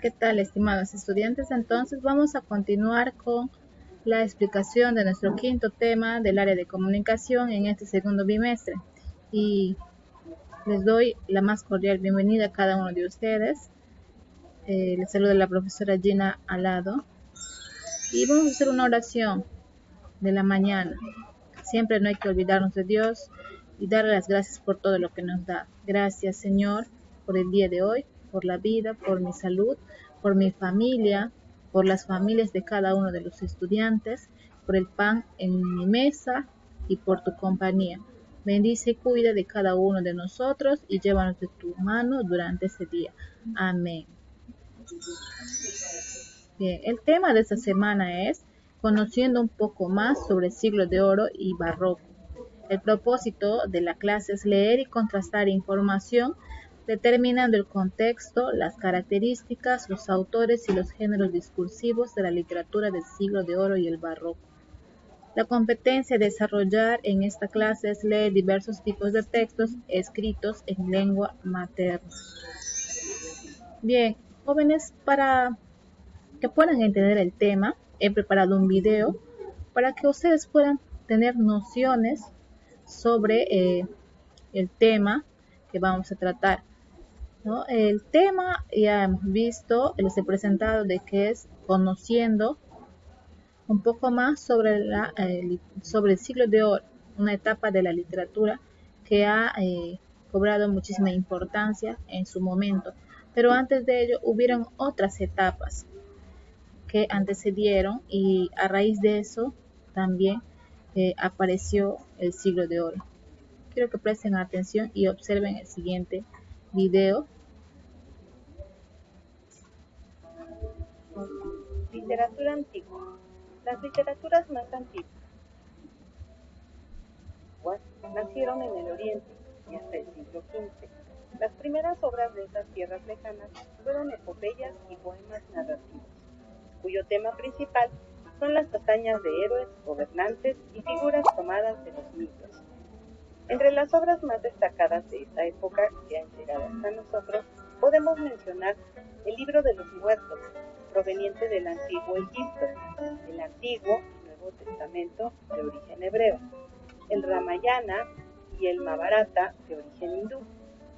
¿qué tal, estimados estudiantes? Entonces vamos a continuar con la explicación de nuestro quinto tema del área de comunicación en este segundo bimestre. Y les doy la más cordial bienvenida a cada uno de ustedes. Les saluda la profesora Gina Alado. Y vamos a hacer una oración de la mañana. Siempre no hay que olvidarnos de Dios y darle las gracias por todo lo que nos da. Gracias, Señor, por el día de hoy, por la vida, por mi salud, por mi familia, por las familias de cada uno de los estudiantes, por el pan en mi mesa y por tu compañía. Bendice y cuida de cada uno de nosotros y llévanos de tu mano durante ese día. Amén. Bien, el tema de esta semana es conociendo un poco más sobre el siglo de oro y barroco. El propósito de la clase es leer y contrastar información, determinando el contexto, las características, los autores y los géneros discursivos de la literatura del siglo de oro y el barroco. La competencia a desarrollar en esta clase es leer diversos tipos de textos escritos en lengua materna. Bien, jóvenes, para que puedan entender el tema, he preparado un video para que ustedes puedan tener nociones sobre el tema que vamos a tratar, ¿no? El tema ya hemos visto, les he presentado de que es conociendo un poco más sobre el siglo de oro, una etapa de la literatura que ha cobrado muchísima importancia en su momento. Pero antes de ello hubieron otras etapas que antecedieron y a raíz de eso también apareció el siglo de oro. Quiero que presten atención y observen el siguiente video. Literatura antigua. Las literaturas más antiguas nacieron en el Oriente y hasta el siglo XV. Las primeras obras de estas tierras lejanas fueron epopeyas y poemas narrativos, cuyo tema principal son las hazañas de héroes, gobernantes y figuras tomadas de los mitos. Entre las obras más destacadas de esta época que han llegado hasta nosotros, podemos mencionar el Libro de los Muertos, proveniente del Antiguo Egipto, el Antiguo y Nuevo Testamento de origen hebreo, el Ramayana y el Mahabharata de origen hindú,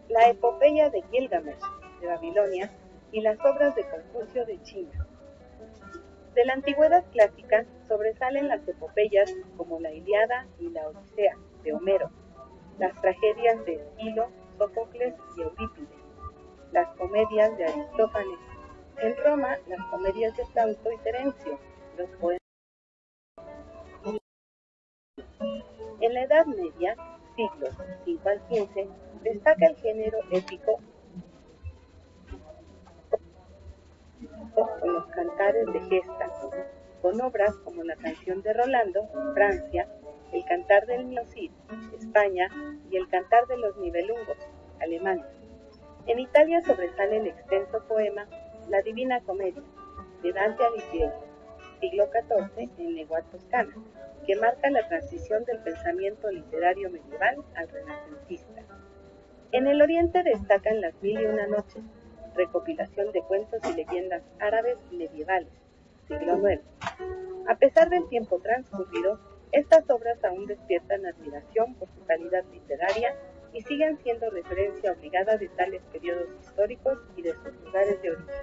la epopeya de Gilgamesh de Babilonia y las obras de Confucio de China. De la antigüedad clásica sobresalen las epopeyas como la Ilíada y la Odisea de Homero, las tragedias de Esquilo, Sófocles y Eurípides, las comedias de Aristófanes. En Roma, las comedias de Plauto y Terencio, los poemas. En la Edad Media, siglos V al XV, destaca el género épico con los cantares de gesta, con obras como la Canción de Rolando, Francia, el Cantar del Niño Cid, España, y el Cantar de los Nibelungos, Alemania. En Italia sobresale el extenso poema La Divina Comedia, de Dante Alighieri, siglo XIV, en lengua toscana, que marca la transición del pensamiento literario medieval al renacentista. En el Oriente destacan las Mil y una Noches, recopilación de cuentos y leyendas árabes y medievales, siglo IX. A pesar del tiempo transcurrido, estas obras aún despiertan admiración por su calidad literaria y siguen siendo referencia obligada de tales periodos históricos y de sus lugares de origen.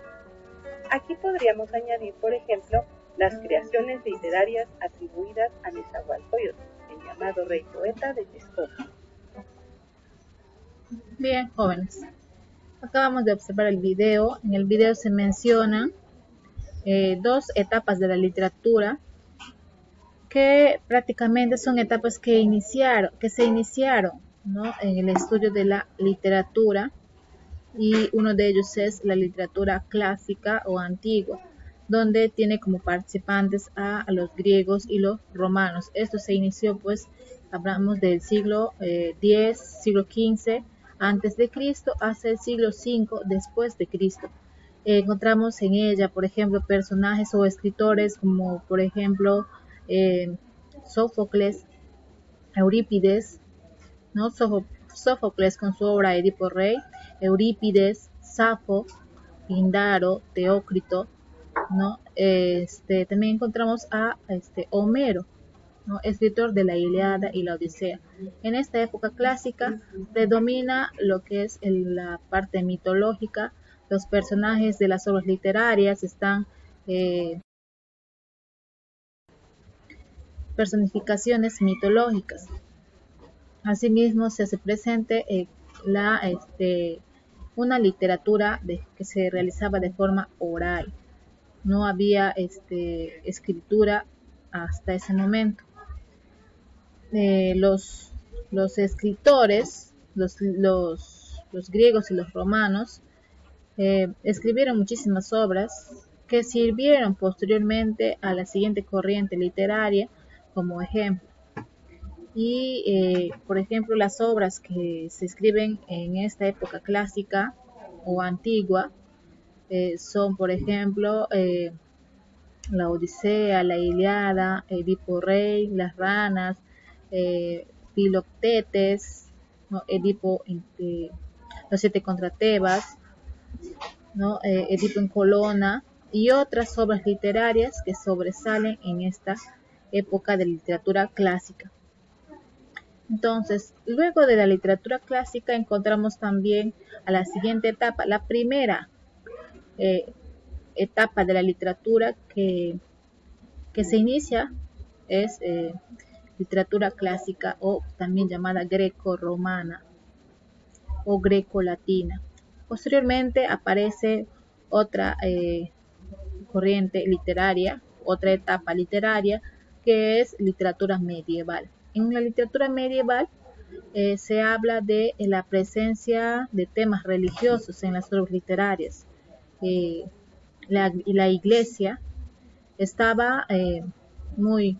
Aquí podríamos añadir, por ejemplo, las creaciones literarias atribuidas a Nezahualcóyotl, el llamado rey poeta de Texcoco. Bien, jóvenes, acabamos de observar el video. En el video se mencionan dos etapas de la literatura que prácticamente son etapas que se iniciaron, ¿no?, en el estudio de la literatura, y uno de ellos es la literatura clásica o antigua, donde tiene como participantes a los griegos y los romanos. Esto se inició, pues, hablamos del siglo X, siglo XV antes de Cristo, hasta el siglo V después de Cristo. Encontramos en ella, por ejemplo, personajes o escritores como, por ejemplo, Sófocles, Eurípides, ¿no? Sófocles con su obra Edipo Rey, Eurípides, Safo, Píndaro, Teócrito, ¿no? También encontramos a Homero, ¿no? Escritor de la Ilíada y la Odisea. En esta época clásica predomina lo que es la parte mitológica. Los personajes de las obras literarias están personificaciones mitológicas. Asimismo, se hace presente una literatura que se realizaba de forma oral. No había escritura hasta ese momento. Los escritores, los griegos y los romanos, escribieron muchísimas obras que sirvieron posteriormente a la siguiente corriente literaria como ejemplo. Y, por ejemplo, las obras que se escriben en esta época clásica o antigua son, por ejemplo, la Odisea, la Ilíada, Edipo Rey, las ranas, Filoctetes, ¿no? Edipo, los 7 contra Tebas, ¿no? Edipo en Colona y otras obras literarias que sobresalen en esta época de literatura clásica. Entonces, luego de la literatura clásica encontramos también a la siguiente etapa, la primera etapa de la literatura que se inicia es literatura clásica o también llamada greco-romana o greco-latina. Posteriormente aparece otra corriente literaria, otra etapa literaria que es literatura medieval. En la literatura medieval se habla de la presencia de temas religiosos en las obras literarias. La iglesia estaba muy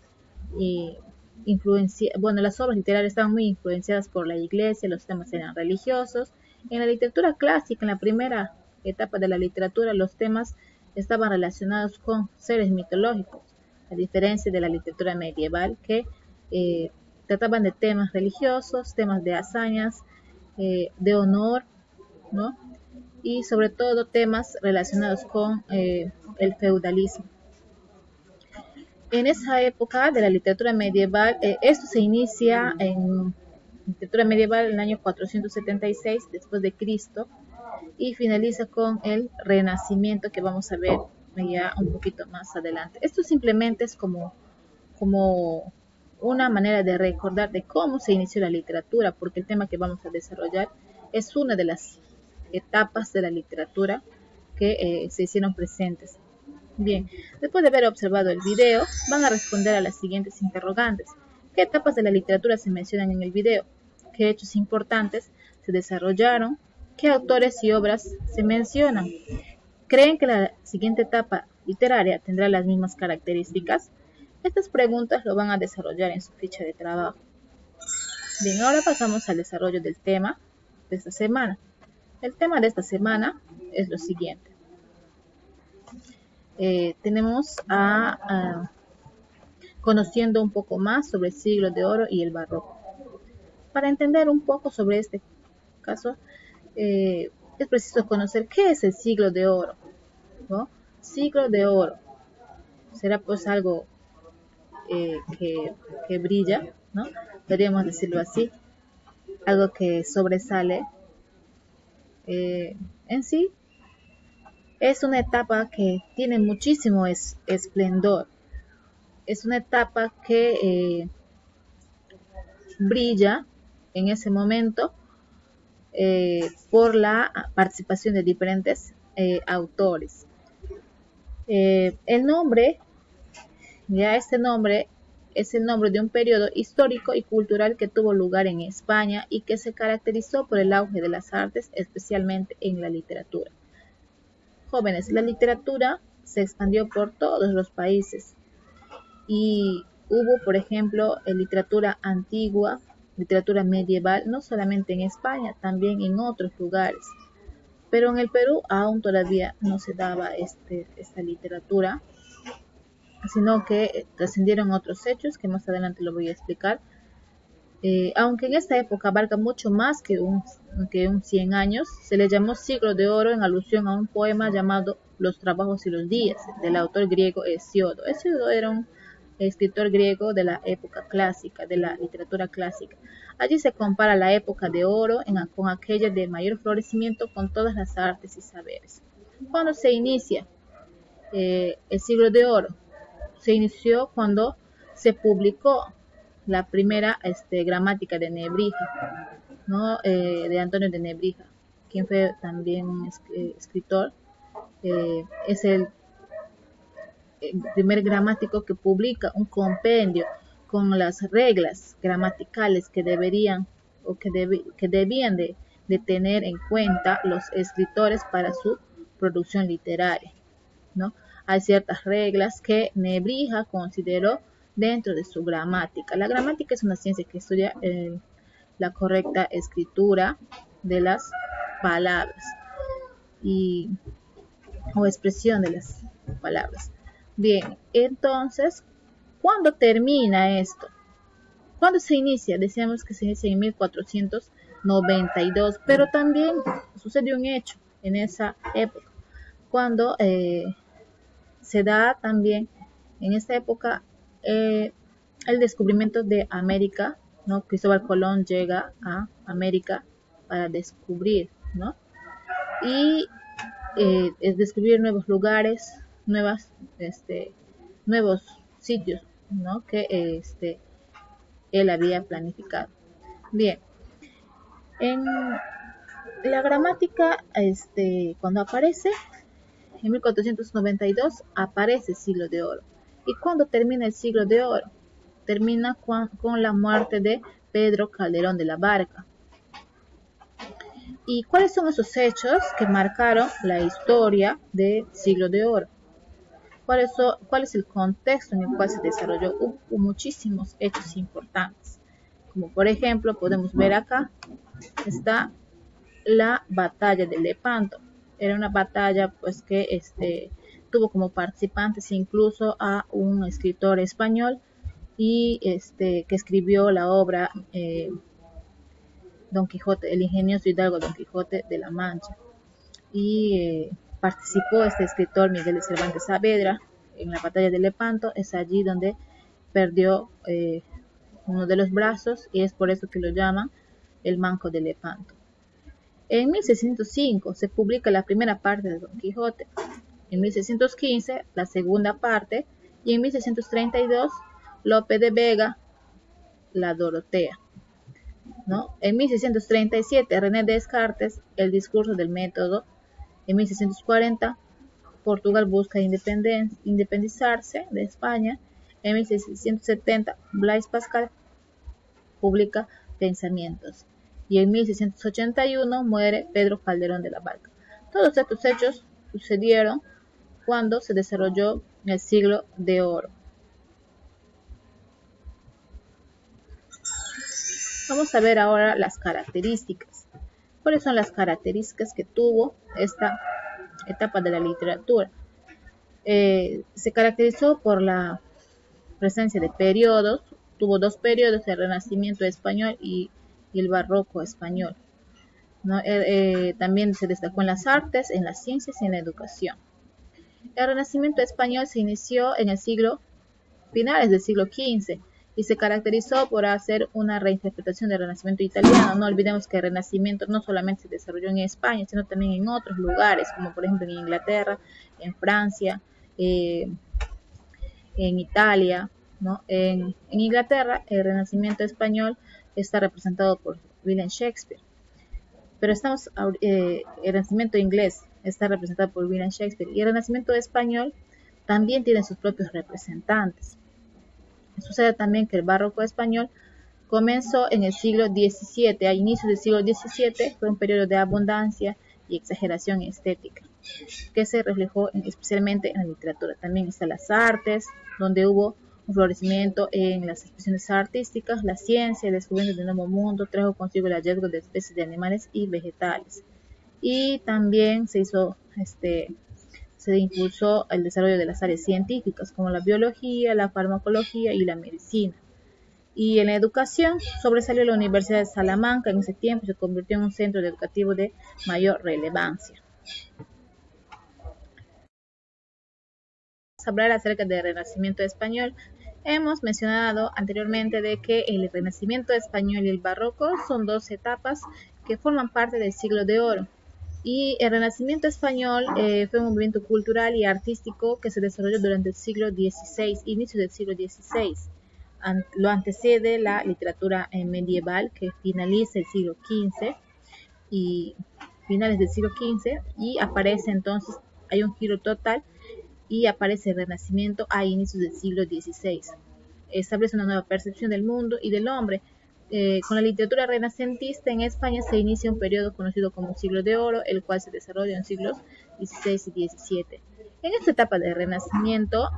las obras literarias estaban muy influenciadas por la iglesia, los temas eran religiosos. En la literatura clásica, en la primera etapa de la literatura, los temas estaban relacionados con seres mitológicos, a diferencia de la literatura medieval que trataban de temas religiosos, temas de hazañas, de honor, ¿no? Y sobre todo temas relacionados con el feudalismo. En esa época de la literatura medieval, esto se inicia en literatura medieval en el año 476 después de Cristo y finaliza con el Renacimiento que vamos a ver ya un poquito más adelante. Esto simplemente es como una manera de recordar de cómo se inició la literatura, porque el tema que vamos a desarrollar es una de las etapas de la literatura que se hicieron presentes. Bien, después de haber observado el video, van a responder a las siguientes interrogantes. ¿Qué etapas de la literatura se mencionan en el video? ¿Qué hechos importantes se desarrollaron? ¿Qué autores y obras se mencionan? ¿Creen que la siguiente etapa literaria tendrá las mismas características? Estas preguntas lo van a desarrollar en su ficha de trabajo. Bien, ahora pasamos al desarrollo del tema de esta semana. El tema de esta semana es lo siguiente. Tenemos conociendo un poco más sobre el siglo de oro y el barroco. Para entender un poco sobre este caso, es preciso conocer qué es el siglo de oro, ¿no? Siglo de oro será pues algo que brilla, ¿no? Podríamos decirlo así, algo que sobresale en sí. Es una etapa que tiene muchísimo esplendor. Es una etapa que brilla en ese momento por la participación de diferentes autores. El nombre, este nombre es el nombre de un periodo histórico y cultural que tuvo lugar en España y que se caracterizó por el auge de las artes, especialmente en la literatura. Jóvenes, la literatura se expandió por todos los países y hubo, por ejemplo, literatura antigua, literatura medieval, no solamente en España, también en otros lugares. Pero en el Perú aún todavía no se daba esta literatura, sino que trascendieron otros hechos que más adelante lo voy a explicar. Aunque en esta época abarca mucho más que un 100 años, se le llamó siglo de oro en alusión a un poema llamado Los trabajos y los días, del autor griego Hesíodo. Hesíodo era un escritor griego de la época clásica, de la literatura clásica. Allí se compara la época de oro con aquella de mayor florecimiento con todas las artes y saberes. ¿Cuándo se inicia el siglo de oro? Se inició cuando se publicó la primera gramática de Nebrija, ¿no? De Antonio de Nebrija, quien fue también un escritor. Es el primer gramático que publica un compendio con las reglas gramaticales que deberían o que debían de tener en cuenta los escritores para su producción literaria, ¿no? Hay ciertas reglas que Nebrija consideró dentro de su gramática. La gramática es una ciencia que estudia la correcta escritura de las palabras o expresión de las palabras. Bien, entonces, ¿cuándo termina esto? ¿Cuándo se inicia? Decíamos que se inicia en 1492, pero también sucedió un hecho en esa época, cuando se da también en esta época el descubrimiento de América, ¿no? Cristóbal Colón llega a América para descubrir, ¿no? Y es descubrir nuevos lugares, nuevos sitios, ¿no? Que él había planificado. Bien, en la gramática, cuando aparece, en 1492 aparece el siglo de oro. ¿Y cuándo termina el siglo de oro? Termina con la muerte de Pedro Calderón de la Barca. ¿Y cuáles son esos hechos que marcaron la historia del siglo de oro? ¿Cuál es el contexto en el cual se desarrolló? Hubo muchísimos hechos importantes. Como por ejemplo, podemos ver acá, está la batalla de Lepanto. Era una batalla pues que tuvo como participantes incluso a un escritor español y que escribió la obra Don Quijote, el ingenioso hidalgo Don Quijote de la Mancha. Y participó este escritor Miguel de Cervantes Saavedra en la batalla de Lepanto. Es allí donde perdió uno de los brazos y es por eso que lo llaman el Manco de Lepanto. En 1605 se publica la primera parte de Don Quijote, en 1615 la segunda parte y en 1632 Lope de Vega la Dorotea, ¿no? En 1637 René Descartes el discurso del método. En 1640 Portugal busca independizarse de España. En 1670 Blaise Pascal publica Pensamientos. Y en 1681 muere Pedro Calderón de la Barca. Todos estos hechos sucedieron cuando se desarrolló el siglo de oro. Vamos a ver ahora las características. ¿Cuáles son las características que tuvo esta etapa de la literatura? Se caracterizó por la presencia de periodos. Tuvo dos periodos, el Renacimiento español y el Barroco español, ¿no? También se destacó en las artes, en las ciencias y en la educación. El Renacimiento español se inició en el finales del siglo XV y se caracterizó por hacer una reinterpretación del Renacimiento italiano. No olvidemos que el Renacimiento no solamente se desarrolló en España, sino también en otros lugares, como por ejemplo en Inglaterra, en Francia, en Italia, ¿no? En Inglaterra, el Renacimiento español está representado por William Shakespeare, pero el Renacimiento inglés está representado por William Shakespeare y el Renacimiento español también tiene sus propios representantes. Sucede también que el Barroco español comenzó en el siglo XVII. A inicios del siglo XVII fue un periodo de abundancia y exageración estética que se reflejó especialmente en la literatura. También están las artes, donde hubo un florecimiento en las expresiones artísticas. La ciencia, el descubrimiento del nuevo mundo trajo consigo el hallazgo de especies de animales y vegetales. Y también se impulsó el desarrollo de las áreas científicas como la biología, la farmacología y la medicina. Y en la educación sobresalió la Universidad de Salamanca en ese tiempo y se convirtió en un centro educativo de mayor relevancia. Vamos a hablar acerca del Renacimiento español. Hemos mencionado anteriormente de que el Renacimiento español y el Barroco son dos etapas que forman parte del Siglo de Oro. Y el Renacimiento español fue un movimiento cultural y artístico que se desarrolló durante el siglo XVI, inicio del siglo XVI. Lo antecede la literatura medieval que finaliza el siglo XV y finales del siglo XV, y aparece entonces, hay un giro total y aparece el Renacimiento a inicios del siglo XVI. Establece una nueva percepción del mundo y del hombre. Con la literatura renacentista en España se inicia un periodo conocido como Siglo de Oro, el cual se desarrolla en siglos XVI y XVII. En esta etapa del Renacimiento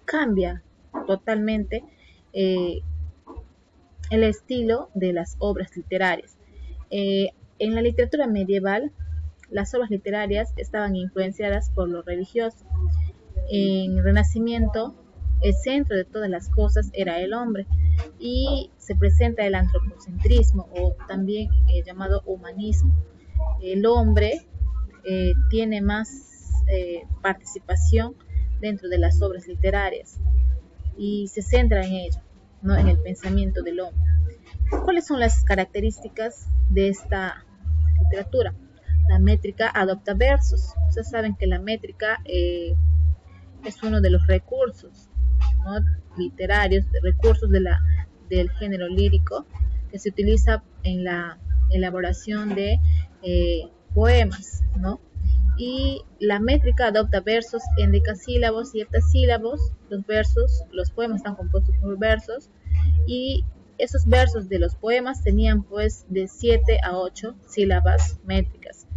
cambia totalmente el estilo de las obras literarias. En la literatura medieval, las obras literarias estaban influenciadas por lo religioso. En el Renacimiento, el centro de todas las cosas era el hombre y se presenta el antropocentrismo, o también llamado humanismo. El hombre tiene más participación dentro de las obras literarias y se centra en ello, ¿no? En el pensamiento del hombre. ¿Cuáles son las características de esta literatura? La métrica adopta versos. Ustedes saben que la métrica es uno de los recursos, ¿no?, literarios, recursos del género lírico que se utiliza en la elaboración de poemas, ¿no? Y la métrica adopta versos endecasílabos y heptasílabos. Los poemas están compuestos por versos, y esos versos de los poemas tenían pues de 7 a 8 sílabas métricas.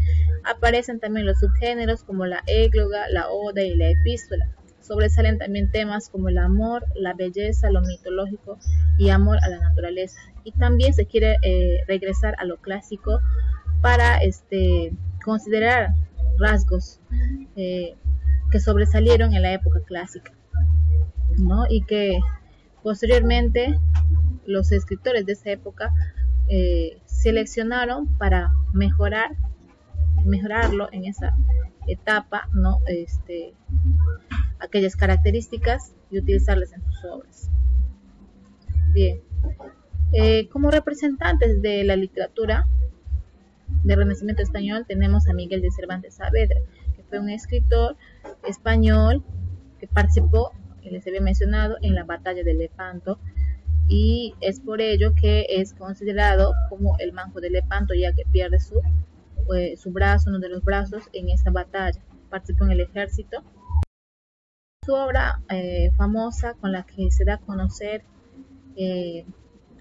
Aparecen también los subgéneros como la égloga, la oda y la epístola. Sobresalen también temas como el amor, la belleza, lo mitológico y amor a la naturaleza. Y también se quiere regresar a lo clásico para considerar rasgos que sobresalieron en la época clásica, ¿no? Y que posteriormente los escritores de esa época seleccionaron para mejorarlo en esa etapa, ¿no? Aquellas características y utilizarlas en sus obras. Bien, como representantes de la literatura del Renacimiento español tenemos a Miguel de Cervantes Saavedra, que fue un escritor español que participó, que les había mencionado, en la batalla de Lepanto, y es por ello que es considerado como el manco de Lepanto, ya que pierde su brazo, uno de los brazos, en esta batalla. Participó en el ejército. Su obra famosa con la que se da a conocer en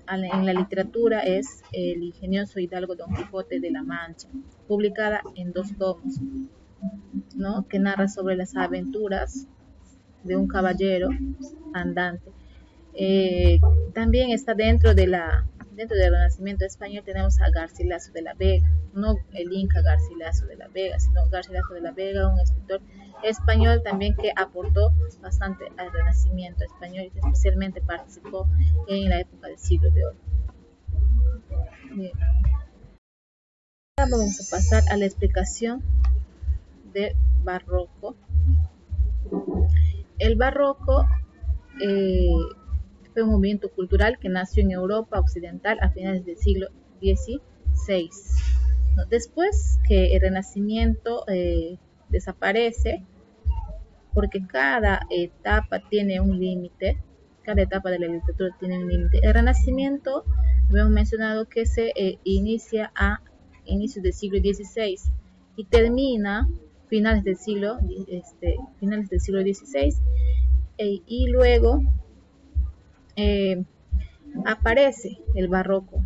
la literatura es El ingenioso hidalgo Don Quijote de la Mancha, publicada en 2 tomos, ¿no?, que narra sobre las aventuras de un caballero andante. También está dentro del Renacimiento español. Tenemos a Garcilaso de la Vega, no el Inca Garcilaso de la Vega, sino Garcilaso de la Vega, un escritor español también que aportó bastante al Renacimiento español y que especialmente participó en la época del Siglo de Oro. Bien. Ahora vamos a pasar a la explicación del Barroco. El Barroco fue un movimiento cultural que nació en Europa occidental a finales del siglo XVI. Después que el Renacimiento desaparece, porque cada etapa tiene un límite, cada etapa de la literatura tiene un límite. El Renacimiento, hemos mencionado que se inicia a inicios del siglo XVI y termina finales del siglo XVI, y luego aparece el Barroco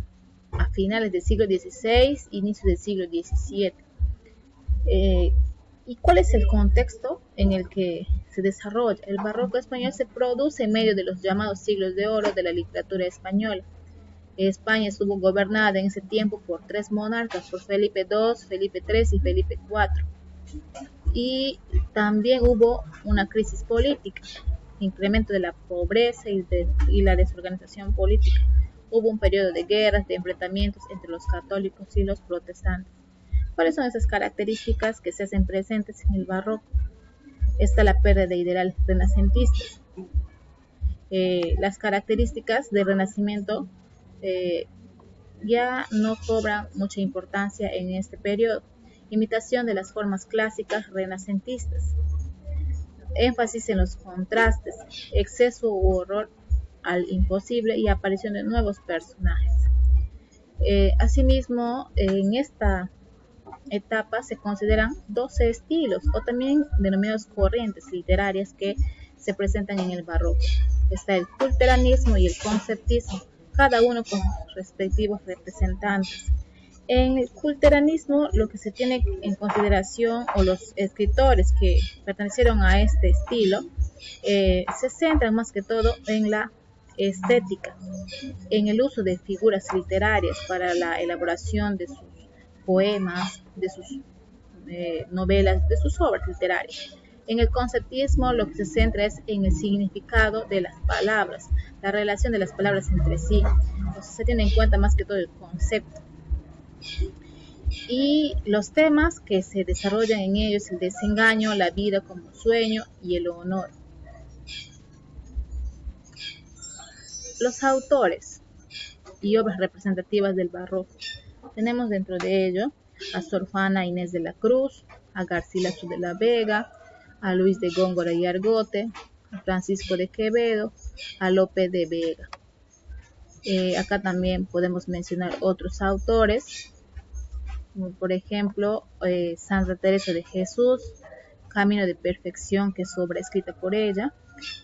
a finales del siglo XVI, inicios del siglo XVII. ¿Y cuál es el contexto en el que se desarrolla? El Barroco español se produce en medio de los llamados siglos de oro de la literatura española. España estuvo gobernada en ese tiempo por 3 monarcas, por Felipe II, Felipe III y Felipe IV. Y también hubo una crisis política. incremento de la pobreza y la desorganización política. Hubo un periodo de guerras, de enfrentamientos entre los católicos y los protestantes. ¿Cuáles son esas características que se hacen presentes en el barroco? Está la pérdida de ideales renacentistas. Las características del Renacimiento ya no cobran mucha importancia en este periodo. Imitación de las formas clásicas renacentistas. Énfasis en los contrastes, exceso u horror al imposible y aparición de nuevos personajes. Asimismo, en esta etapa se consideran 12 estilos o también denominados corrientes literarias que se presentan en el barroco. Está el culteranismo y el conceptismo, cada uno con sus respectivos representantes. En el culteranismo lo que se tiene en consideración o los escritores que pertenecieron a este estilo se centran más que todo en la estética, en el uso de figuras literarias para la elaboración de sus poemas, de sus novelas, de sus obras literarias. En el conceptismo lo que se centra es en el significado de las palabras, la relación de las palabras entre sí. Entonces se tiene en cuenta más que todo el concepto. Y los temas que se desarrollan en ellos, el desengaño, la vida como sueño y el honor. Los autores y obras representativas del barroco. Tenemos dentro de ello a Sor Juana Inés de la Cruz, a Garcilaso de la Vega, a Luis de Góngora y Argote, a Francisco de Quevedo, a Lope de Vega. Acá también podemos mencionar otros autores, como por ejemplo Santa Teresa de Jesús, Camino de Perfección, que es obra escrita por ella,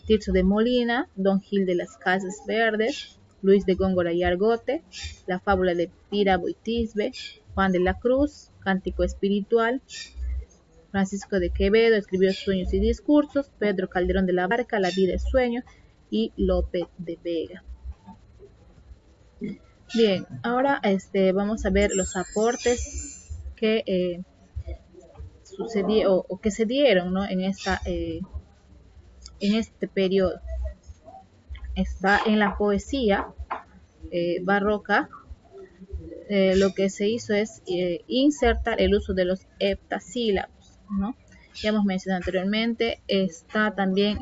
Tirso de Molina, Don Gil de las Casas Verdes, Luis de Góngora y Argote, La Fábula de Pírabo y Tisbe, Juan de la Cruz, Cántico Espiritual, Francisco de Quevedo escribió Sueños y Discursos, Pedro Calderón de la Barca, La Vida es Sueño, y Lope de Vega. Bien, ahora vamos a ver los aportes que sucedió o que se dieron, ¿no? en este periodo. Está en la poesía barroca. Lo que se hizo es insertar el uso de los heptasílabos, ¿no? Ya hemos mencionado anteriormente. También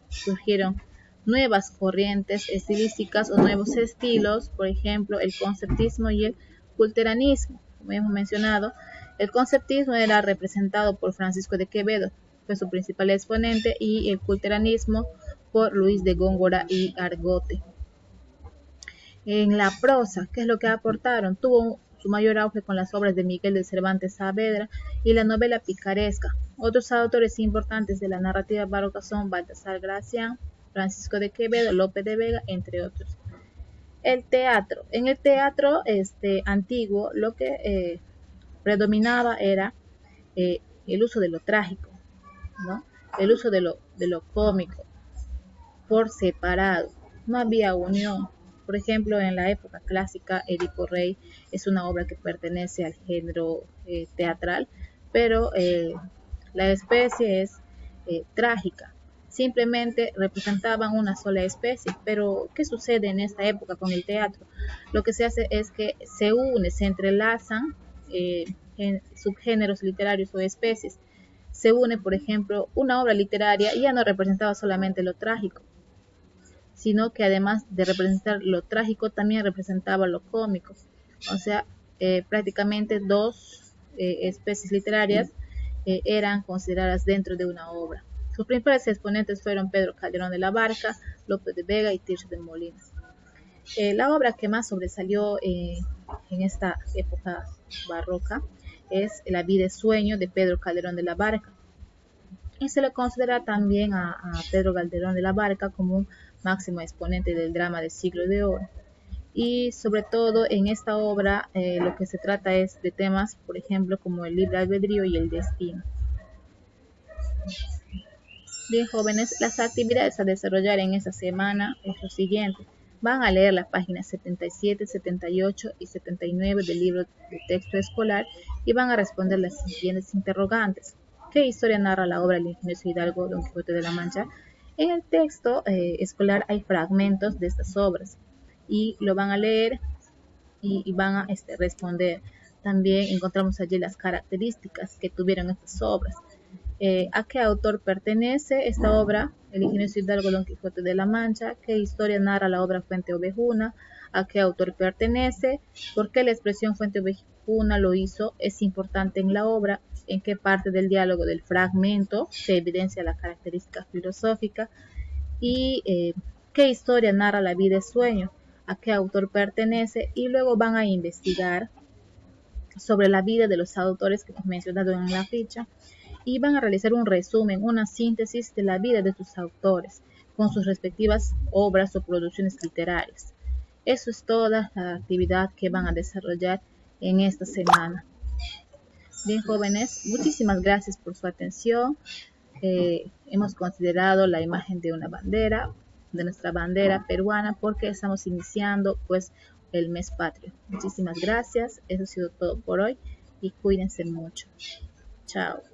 surgieron nuevas corrientes estilísticas o nuevos estilos, por ejemplo el conceptismo y el culteranismo. Como hemos mencionado, el conceptismo era representado por Francisco de Quevedo, fue su principal exponente, y el culteranismo por Luis de Góngora y Argote. En la prosa, ¿qué es lo que aportaron? Tuvo su mayor auge con las obras de Miguel de Cervantes Saavedra y la novela picaresca. Otros autores importantes de la narrativa barroca son Baltasar Gracián, Francisco de Quevedo, Lope de Vega, entre otros. El teatro. En el teatro antiguo lo que predominaba era el uso de lo trágico, ¿no? El uso de lo cómico por separado. No había unión. Por ejemplo, en la época clásica, Edipo Rey es una obra que pertenece al género teatral, pero la especie es trágica. Simplemente representaban una sola especie, pero ¿qué sucede en esta época con el teatro? Lo que se hace es que se entrelazan subgéneros literarios o especies. Se une, por ejemplo, una obra literaria y ya no representaba solamente lo trágico, sino que además de representar lo trágico, también representaba lo cómico. O sea, prácticamente dos especies literarias eran consideradas dentro de una obra. Sus principales exponentes fueron Pedro Calderón de la Barca, Lope de Vega y Tirso de Molina. La obra que más sobresalió en esta época barroca es La Vida es Sueño, de Pedro Calderón de la Barca. Y se le considera también a Pedro Calderón de la Barca como un máximo exponente del drama del siglo de oro. Y sobre todo en esta obra lo que se trata es de temas, por ejemplo, como el libre albedrío y el destino. Bien, jóvenes, las actividades a desarrollar en esta semana es lo siguiente. Van a leer las páginas 77, 78 y 79 del libro de texto escolar y van a responder las siguientes interrogantes. ¿Qué historia narra la obra El ingenioso Hidalgo Don Quijote de la Mancha? En el texto escolar hay fragmentos de estas obras y lo van a leer y van a responder. También encontramos allí las características que tuvieron estas obras. ¿A qué autor pertenece esta obra? El ingenioso Hidalgo Don Quijote de la Mancha. ¿Qué historia narra la obra Fuente Ovejuna? ¿A qué autor pertenece? ¿Por qué la expresión Fuente Ovejuna lo hizo? ¿Es importante en la obra? ¿En qué parte del diálogo del fragmento se evidencia la característica filosófica? ¿Y qué historia narra la vida y sueño? ¿A qué autor pertenece? Y luego van a investigar sobre la vida de los autores que hemos mencionado en la ficha y van a realizar un resumen, una síntesis de la vida de sus autores con sus respectivas obras o producciones literarias. Eso es toda la actividad que van a desarrollar en esta semana. Bien, jóvenes, muchísimas gracias por su atención. Hemos considerado la imagen de una bandera, de nuestra bandera peruana, porque estamos iniciando pues el mes patrio. Muchísimas gracias, eso ha sido todo por hoy y cuídense mucho. Chao.